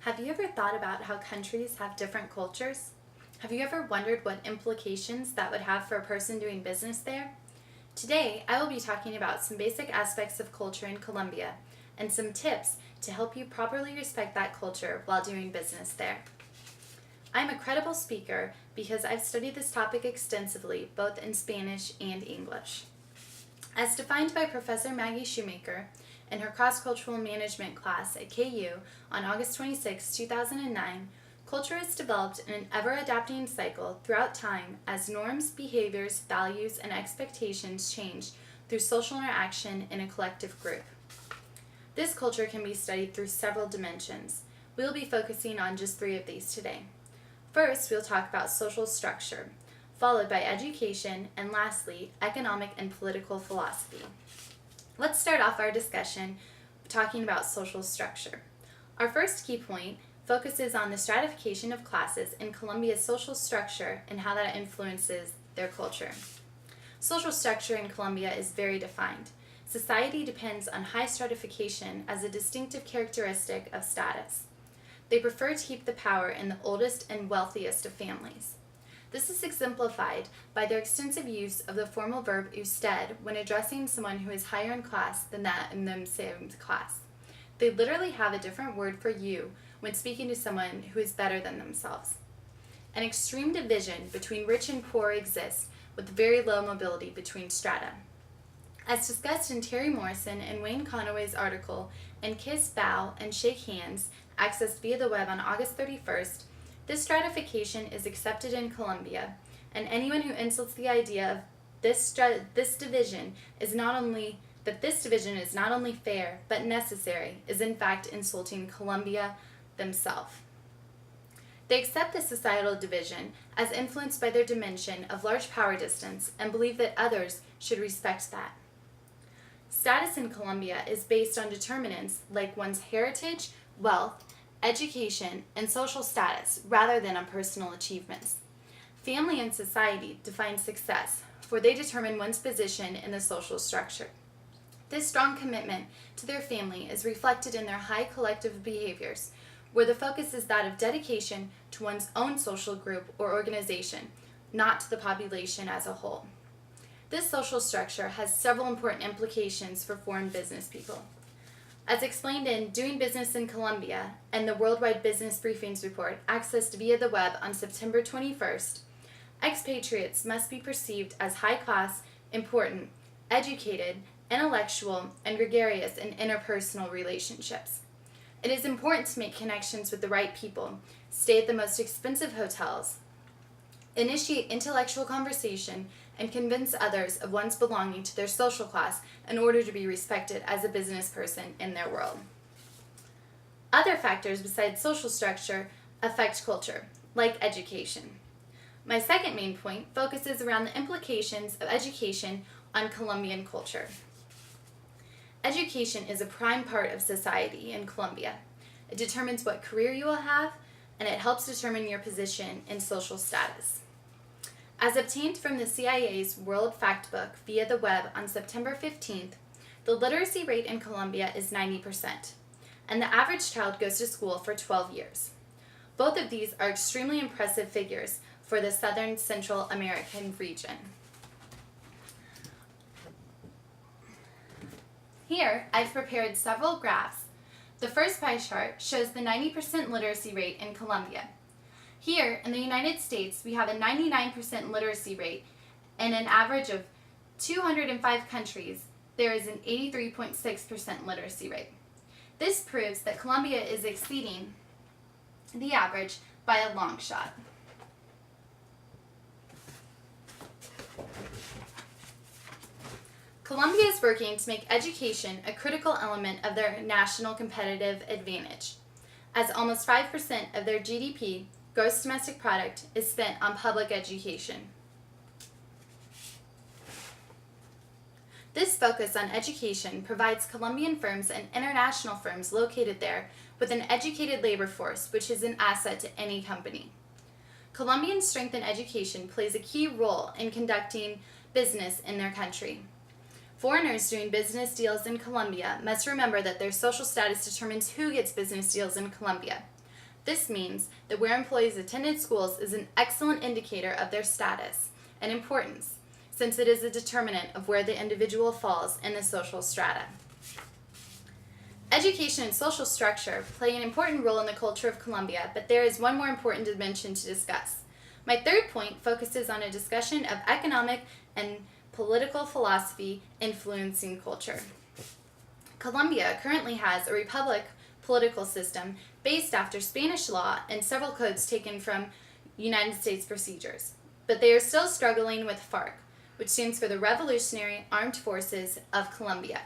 Have you ever thought about how countries have different cultures? Have you ever wondered what implications that would have for a person doing business there? Today, I will be talking about some basic aspects of culture in Colombia and some tips to help you properly respect that culture while doing business there. I'm a credible speaker because I've studied this topic extensively, both in Spanish and English. As defined by Professor Maggie Shoemaker in her cross-cultural management class at KU on August 26, 2009, culture is developed in an ever-adapting cycle throughout time as norms, behaviors, values, and expectations change through social interaction in a collective group. This culture can be studied through several dimensions. We'll be focusing on just 3 of these today. First, we'll talk about social structure, followed by education, and lastly, economic and political philosophy. Let's start off our discussion talking about social structure. Our first key point focuses on the stratification of classes in Colombia's social structure and how that influences their culture. Social structure in Colombia is very defined. Society depends on high stratification as a distinctive characteristic of status. They prefer to keep the power in the oldest and wealthiest of families. This is exemplified by their extensive use of the formal verb usted when addressing someone who is higher in class than that in the same class. They literally have a different word for you when speaking to someone who is better than themselves. An extreme division between rich and poor exists, with very low mobility between strata. As discussed in Terry Morrison and Wayne Conaway's article, "And Kiss, Bow, and Shake Hands," accessed via the web on August 31st, this stratification is accepted in Colombia, and anyone who insults the idea of this division is not only fair but necessary is in fact insulting Colombia themselves. They accept this societal division as influenced by their dimension of large power distance and believe that others should respect that. Status in Colombia is based on determinants like one's heritage, wealth, education, and social status rather than on personal achievements. Family and society define success, for they determine one's position in the social structure. This strong commitment to their family is reflected in their high collective behaviors, where the focus is that of dedication to one's own social group or organization, not to the population as a whole. This social structure has several important implications for foreign business people. As explained in Doing Business in Colombia and the Worldwide Business Briefings Report accessed via the web on September 21st, expatriates must be perceived as high-class, important, educated, intellectual, and gregarious in interpersonal relationships. It is important to make connections with the right people, stay at the most expensive hotels, initiate intellectual conversation, and convince others of one's belonging to their social class in order to be respected as a business person in their world. Other factors besides social structure affect culture, like education. My second main point focuses around the implications of education on Colombian culture. Education is a prime part of society in Colombia. It determines what career you will have, and it helps determine your position in social status. As obtained from the CIA's World Factbook via the web on September 15th, the literacy rate in Colombia is 90%, and the average child goes to school for 12 years. Both of these are extremely impressive figures for the Southern Central American region. Here, I've prepared several graphs. The first pie chart shows the 90% literacy rate in Colombia. Here, in the United States, we have a 99% literacy rate, and an average of 205 countries, there is an 83.6% literacy rate. This proves that Colombia is exceeding the average by a long shot. Colombia is working to make education a critical element of their national competitive advantage, as almost 5% of their GDP, gross domestic product, is spent on public education. This focus on education provides Colombian firms and international firms located there with an educated labor force, which is an asset to any company. Colombian strength in education plays a key role in conducting business in their country. Foreigners doing business deals in Colombia must remember that their social status determines who gets business deals in Colombia. This means that where employees attended schools is an excellent indicator of their status and importance, since it is a determinant of where the individual falls in the social strata. Education and social structure play an important role in the culture of Colombia, but there is one more important dimension to discuss. My third point focuses on a discussion of economic and political philosophy influencing culture. Colombia currently has a republic political system based after Spanish law and several codes taken from United States procedures, but they are still struggling with FARC, which stands for the Revolutionary Armed Forces of Colombia.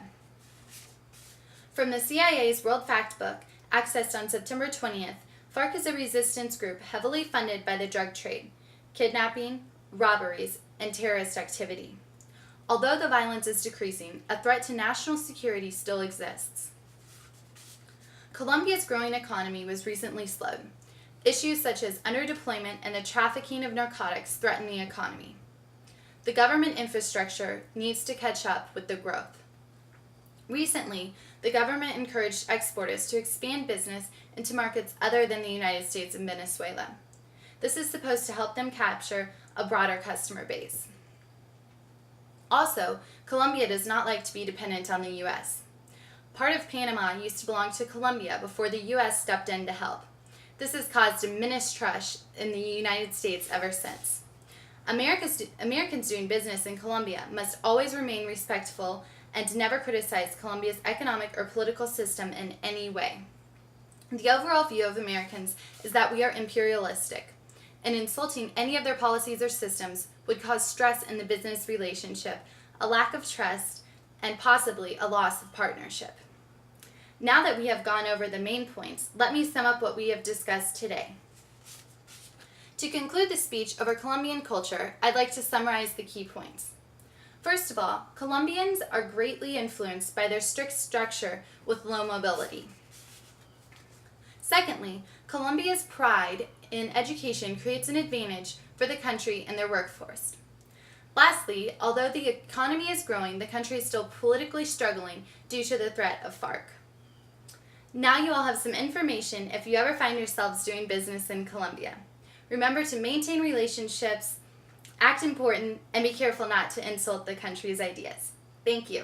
From the CIA's World Factbook, accessed on September 20th, FARC is a resistance group heavily funded by the drug trade, kidnapping, robberies, and terrorist activity. Although the violence is decreasing, a threat to national security still exists. Colombia's growing economy was recently slowed. Issues such as underdeployment and the trafficking of narcotics threaten the economy. The government infrastructure needs to catch up with the growth. Recently, the government encouraged exporters to expand business into markets other than the United States and Venezuela. This is supposed to help them capture a broader customer base. Also, Colombia does not like to be dependent on the U.S. Part of Panama used to belong to Colombia before the U.S. stepped in to help. This has caused diminished trust in the United States ever since. Americans doing business in Colombia must always remain respectful and never criticize Colombia's economic or political system in any way. The overall view of Americans is that we are imperialistic, and insulting any of their policies or systems would cause stress in the business relationship, a lack of trust, and possibly a loss of partnership. Now that we have gone over the main points, let me sum up what we have discussed today. To conclude the speech over Colombian culture, I'd like to summarize the key points. First of all, Colombians are greatly influenced by their strict structure with low mobility. Secondly, Colombia's pride in education creates an advantage for the country and their workforce. Lastly, although the economy is growing, the country is still politically struggling due to the threat of FARC. Now you all have some information if you ever find yourselves doing business in Colombia. Remember to maintain relationships, act important, and be careful not to insult the country's ideas. Thank you.